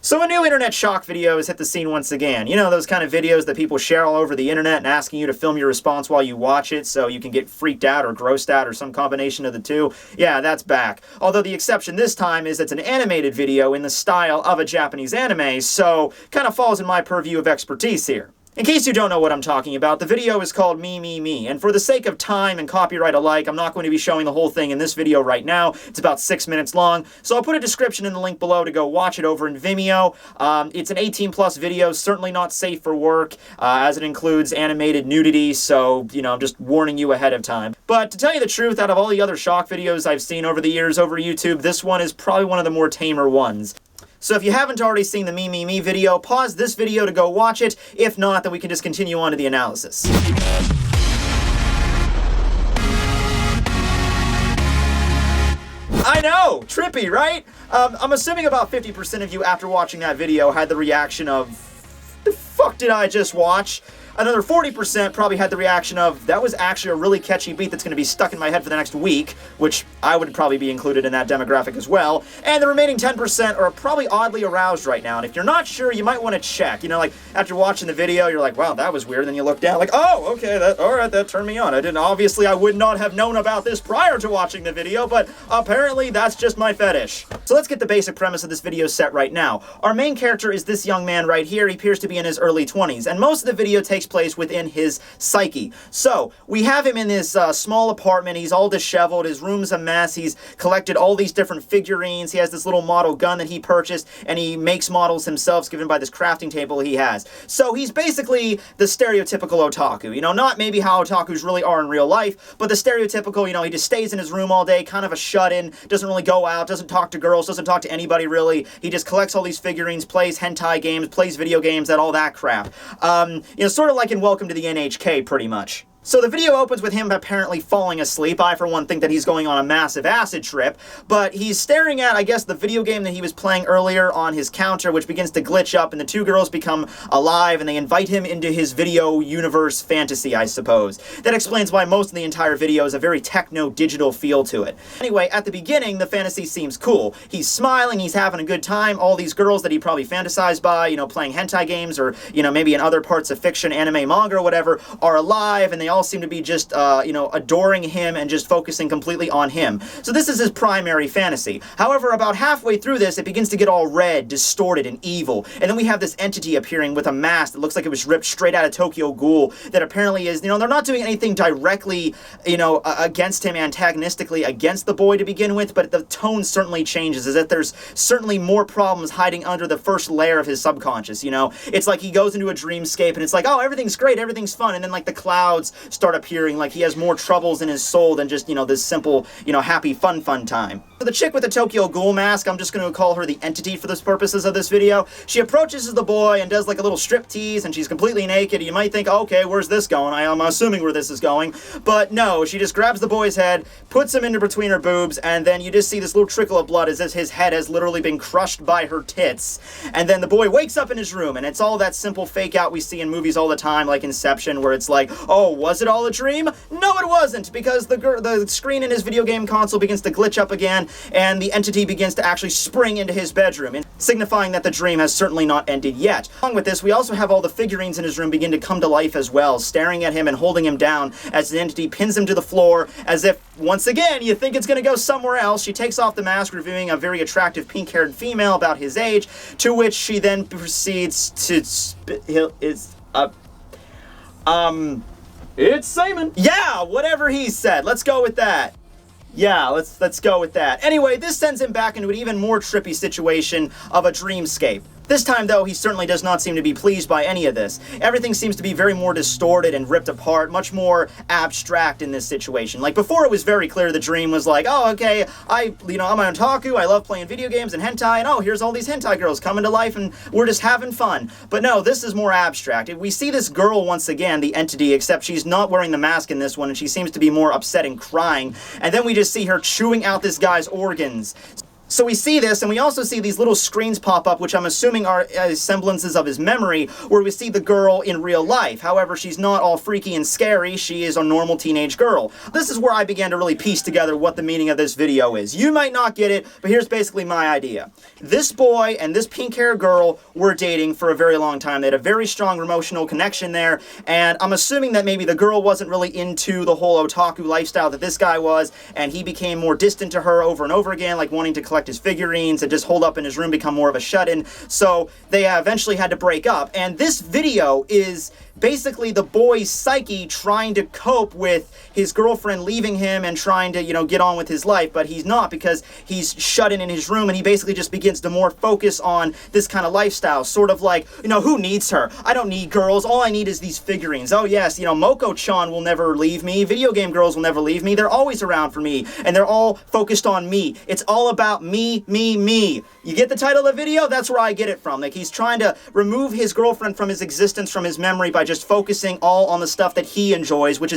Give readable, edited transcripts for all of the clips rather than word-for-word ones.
So a new internet shock video has hit the scene once again. You know, those kind of videos that people share all over the internet and asking you to film your response while you watch it so you can get freaked out or grossed out or some combination of the two? Yeah, that's back. Although the exception this time is it's an animated video in the style of a Japanese anime, so kind of falls in my purview of expertise here. In case you don't know what I'm talking about, the video is called Me, and for the sake of time and copyright alike, I'm not going to be showing the whole thing in this video right now. It's about 6 minutes long, so I'll put a description in the link below to go watch it over in Vimeo. It's an 18+ video, certainly not safe for work, as it includes animated nudity, so, you know, I'm just warning you ahead of time. But to tell you the truth, out of all the other shock videos I've seen over the years over YouTube, this one is probably one of the more tamer ones. So if you haven't already seen the Me video, pause this video to go watch it. If not, then we can just continue on to the analysis. I know! Trippy, right? I'm assuming about 50% of you after watching that video had the reaction of, the fuck did I just watch? Another 40% probably had the reaction of, that was actually a really catchy beat that's going to be stuck in my head for the next week, which I would probably be included in that demographic as well. And the remaining 10% are probably oddly aroused right now. And if you're not sure, you might want to check. You know, like, after watching the video, you're like, wow, that was weird. And then you look down, like, oh, okay, alright, that turned me on. Obviously, I would not have known about this prior to watching the video, but apparently that's just my fetish. So let's get the basic premise of this video set right now. Our main character is this young man right here. He appears to be in his early 20s, and most of the video takes place within his psyche. So, we have him in this small apartment. He's all disheveled. His room's a mess. He's collected all these different figurines. He has this little model gun that he purchased, and he makes models himself, given by this crafting table he has. So, he's basically the stereotypical otaku. You know, not maybe how otakus really are in real life, but the stereotypical, you know, he just stays in his room all day, kind of a shut-in, doesn't really go out, doesn't talk to girls, doesn't talk to anybody really. He just collects all these figurines, plays hentai games, plays video games, and all that crap. You know, sort of like in Welcome to the NHK, pretty much. So the video opens with him apparently falling asleep. I, for one, think that he's going on a massive acid trip, but he's staring at, I guess, the video game that he was playing earlier on his counter, which begins to glitch up, and the two girls become alive, and they invite him into his video universe fantasy, I suppose. That explains why most of the entire video has a very techno-digital feel to it. Anyway, at the beginning, the fantasy seems cool. He's smiling, he's having a good time, all these girls that he probably fantasized by, you know, playing hentai games, or, you know, maybe in other parts of fiction, anime, manga, or whatever, are alive, and they all seem to be just, you know, adoring him and just focusing completely on him. So this is his primary fantasy. However, about halfway through this, it begins to get all red, distorted, and evil. And then we have this entity appearing with a mask that looks like it was ripped straight out of Tokyo Ghoul that apparently is, you know, they're not doing anything directly, you know, against him, antagonistically against the boy to begin with, but the tone certainly changes, as if there's certainly more problems hiding under the first layer of his subconscious, you know? It's like he goes into a dreamscape and it's like, oh, everything's great, everything's fun, and then like the clouds start appearing, like he has more troubles in his soul than just, you know, this simple, you know, happy, fun time. So the chick with the Tokyo Ghoul mask, I'm just going to call her the entity for the purposes of this video. She approaches the boy and does like a little strip tease, and she's completely naked. You might think, okay, where's this going? I'm assuming where this is going. But no, she just grabs the boy's head, puts him into between her boobs, and then you just see this little trickle of blood as if his head has literally been crushed by her tits. And then the boy wakes up in his room, and it's all that simple fake out we see in movies all the time, like Inception, where it's like, oh, was it all a dream? No, it wasn't, because the screen in his video game console begins to glitch up again, and the entity begins to actually spring into his bedroom, signifying that the dream has certainly not ended yet. Along with this, we also have all the figurines in his room begin to come to life as well, staring at him and holding him down as the entity pins him to the floor, as if, once again, you think it's going to go somewhere else. She takes off the mask, revealing a very attractive pink-haired female about his age, to which she then proceeds to it's Simon. Yeah, whatever he said. Let's go with that. Yeah, let's go with that. Anyway, this sends him back into an even more trippy situation of a dreamscape. This time, though, he certainly does not seem to be pleased by any of this. Everything seems to be very more distorted and ripped apart, much more abstract in this situation. Like, before it was very clear the dream was like, oh, okay, I'm an otaku, I love playing video games and hentai, and oh, here's all these hentai girls coming to life, and we're just having fun. But no, this is more abstract. We see this girl once again, the entity, except she's not wearing the mask in this one, and she seems to be more upset and crying, and then we just see her chewing out this guy's organs. So we see this, and we also see these little screens pop up, which I'm assuming are semblances of his memory, where we see the girl in real life. However, she's not all freaky and scary. She is a normal teenage girl. This is where I began to really piece together what the meaning of this video is. You might not get it, but here's basically my idea. This boy and this pink-haired girl were dating for a very long time. They had a very strong emotional connection there, and I'm assuming that maybe the girl wasn't really into the whole otaku lifestyle that this guy was, and he became more distant to her over and over again, like wanting to collect his figurines and just hold up in his room, become more of a shut-in. So they eventually had to break up. And this video is basically the boy's psyche trying to cope with his girlfriend leaving him and trying to, get on with his life, but he's not, because he's shut in his room, and he basically just begins to more focus on this kind of lifestyle, sort of like, who needs her? I don't need girls. All I need is these figurines. Oh yes, Moko-chan will never leave me. Video game girls will never leave me. They're always around for me, and they're all focused on me. It's all about me, me, me. You get the title of the video? That's where I get it from. Like, he's trying to remove his girlfriend from his existence, from his memory, by just focusing all on the stuff that he enjoys, which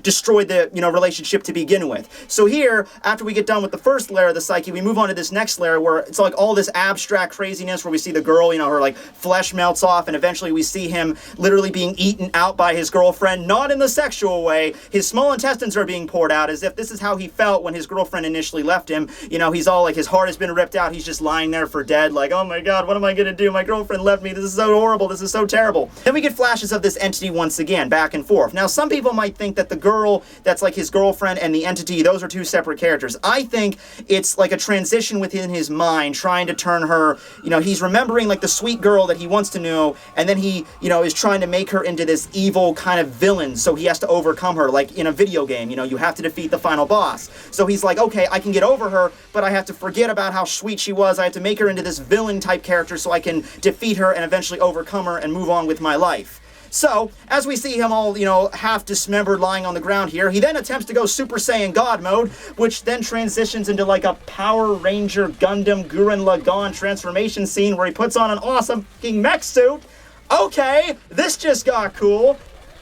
destroyed the, relationship to begin with. So here, after we get done with the first layer of the psyche, we move on to this next layer where it's like all this abstract craziness where we see the girl, her like flesh melts off, and eventually we see him literally being eaten out by his girlfriend, not in the sexual way. His small intestines are being poured out, as if this is how he felt when his girlfriend initially left him. He's all like, his heart has been ripped out. He's just lying there for dead, like, oh my god, what am I gonna do? My girlfriend left me. This is so horrible. This is so terrible. Then we get flashes of this entity once again, back and forth. Now, some people might think that the girl that's like his girlfriend and the entity, those are two separate characters. I think it's like a transition within his mind, trying to turn her, he's remembering like the sweet girl that he wants to know, and then he, is trying to make her into this evil kind of villain, so he has to overcome her, like in a video game, you have to defeat the final boss. So he's like, okay, I can get over her, but I have to forget about how sweet she was. I have to make her into this villain type character so I can defeat her and eventually overcome her and move on with my life. So, as we see him all, half dismembered lying on the ground here, he then attempts to go Super Saiyan God mode, which then transitions into like a Power Ranger Gundam Gurren Lagann transformation scene where he puts on an awesome fucking mech suit. Okay, this just got cool.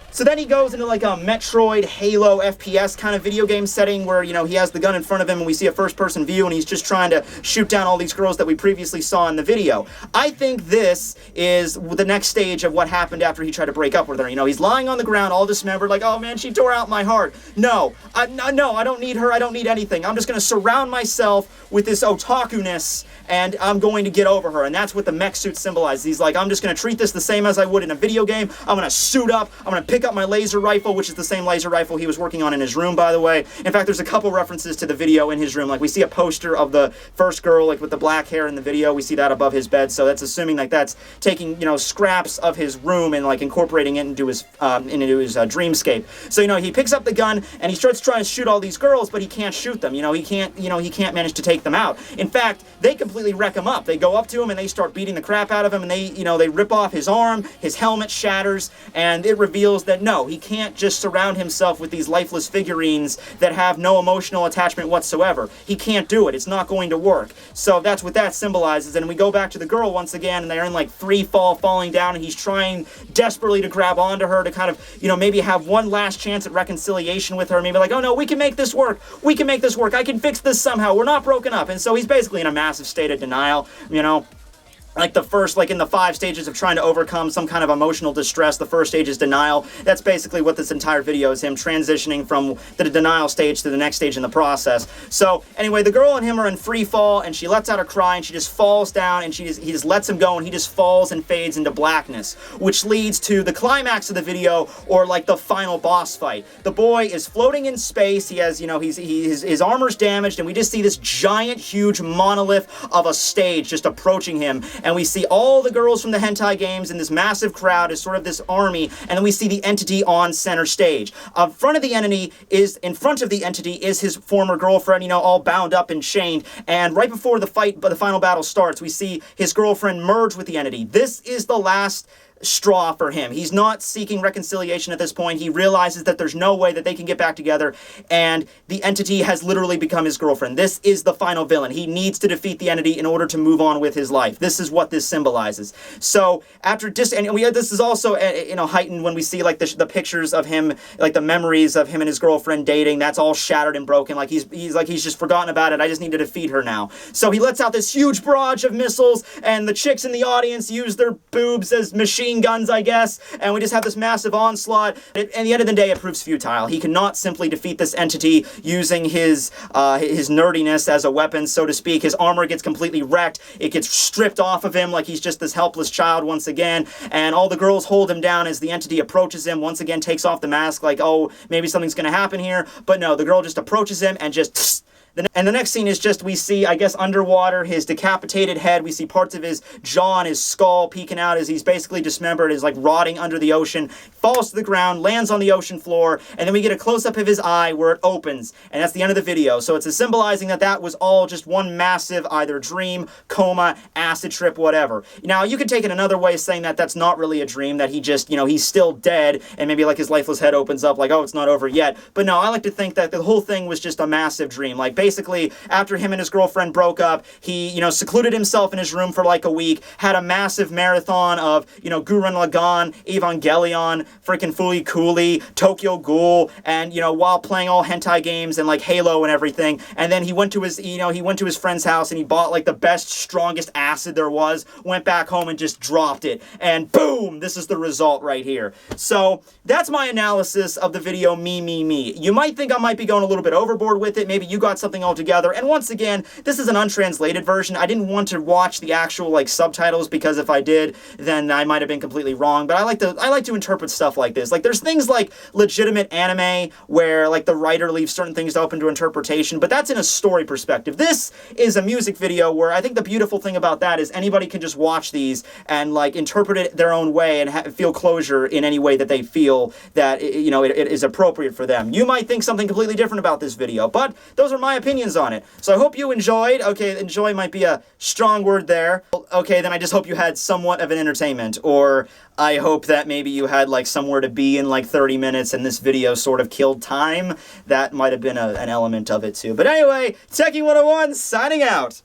So then he goes into like a Metroid, Halo, FPS kind of video game setting where, he has the gun in front of him and we see a first-person view and he's just trying to shoot down all these girls that we previously saw in the video. I think this is the next stage of what happened after he tried to break up with her. He's lying on the ground all dismembered like, oh man, she tore out my heart. No, I don't need her. I don't need anything. I'm just going to surround myself with this otaku-ness and I'm going to get over her. And that's what the mech suit symbolizes. He's like, I'm just going to treat this the same as I would in a video game. I'm going to suit up. I'm going to pick up my laser rifle, which is the same laser rifle he was working on in his room, by the way. In fact, there's a couple references to the video in his room. Like, we see a poster of the first girl, like, with the black hair in the video. We see that above his bed, so that's assuming, like, that's taking, scraps of his room and, like, incorporating it into his dreamscape. So, he picks up the gun, and he starts trying to shoot all these girls, but he can't shoot them. He can't manage to take them out. In fact, they completely wreck him up. They go up to him, and they start beating the crap out of him, and they rip off his arm, his helmet shatters, and it reveals that no, he can't just surround himself with these lifeless figurines that have no emotional attachment whatsoever. He can't do it. It's not going to work. So that's what that symbolizes. And we go back to the girl once again, and they're in like free fall, falling down, and he's trying desperately to grab onto her to kind of, maybe have one last chance at reconciliation with her. Maybe like, oh no, we can make this work. We can make this work. I can fix this somehow. We're not broken up. And so he's basically in a massive state of denial, Like the first, like in the 5 stages of trying to overcome some kind of emotional distress, the first stage is denial. That's basically what this entire video is, him transitioning from the denial stage to the next stage in the process. So anyway, the girl and him are in free fall, and she lets out a cry, and she just falls down, and he just lets him go, and he just falls and fades into blackness, which leads to the climax of the video, or like the final boss fight. The boy is floating in space. He has, his armor's damaged, and we just see this giant, huge monolith of a stage just approaching him. And we see all the girls from the hentai games in this massive crowd as sort of this army, and then we see the entity on center stage. In front of the entity is his former girlfriend, all bound up and chained, and right before the fight, but the final battle starts, we see his girlfriend merge with the entity. This is the last straw for him. He's not seeking reconciliation at this point. He realizes that there's no way that they can get back together, and the entity has literally become his girlfriend. This is the final villain. He needs to defeat the entity in order to move on with his life. This is what this symbolizes. So after this is also heightened when we see like the pictures of him, like the memories of him and his girlfriend dating. That's all shattered and broken. Like he's just forgotten about it. I just need to defeat her now. So he lets out this huge barrage of missiles, and the chicks in the audience use their boobs as machine guns, I guess, and we just have this massive onslaught. At the end of the day, it proves futile. He cannot simply defeat this entity using his nerdiness as a weapon, so to speak. His armor gets completely wrecked. It gets stripped off of him like he's just this helpless child once again, and all the girls hold him down as the entity approaches him, once again takes off the mask like, oh, maybe something's gonna happen here, but no, the girl just approaches him and just... And the next scene is just, we see, I guess, underwater, his decapitated head. We see parts of his jaw and his skull peeking out as he's basically dismembered, is like rotting under the ocean, falls to the ground, lands on the ocean floor, and then we get a close-up of his eye where it opens, and that's the end of the video. So it's symbolizing that that was all just one massive either dream, coma, acid trip, whatever. Now, you could take it another way, saying that that's not really a dream, that he just, he's still dead, and maybe like his lifeless head opens up like, oh, it's not over yet. But no, I like to think that the whole thing was just a massive dream. Like, basically, after him and his girlfriend broke up, he, secluded himself in his room for like a week, had a massive marathon of, Gurren Lagann, Evangelion, freaking Fooly Cooly, Tokyo Ghoul, and, while playing all hentai games and like Halo and everything. And then he went to his friend's house and he bought like the best, strongest acid there was, went back home and just dropped it. And boom, this is the result right here. So that's my analysis of the video, Me. You might think I might be going a little bit overboard with it. Maybe you got something altogether. And once again, this is an untranslated version. I didn't want to watch the actual like subtitles, because if I did, then I might have been completely wrong. But I like to interpret stuff like this. Like, there's things like legitimate anime where like the writer leaves certain things open to interpretation, but that's in a story perspective. This is a music video where I think the beautiful thing about that is anybody can just watch these and like interpret it their own way and feel closure in any way that they feel that it is appropriate for them. You might think something completely different about this video, but those are my opinions on it. So I hope you enjoyed. Okay, enjoy might be a strong word there. Okay, then I just hope you had somewhat of an entertainment, or I hope that maybe you had like somewhere to be in like 30 minutes and this video sort of killed time. That might have been an element of it too. But anyway, Tekking101 signing out.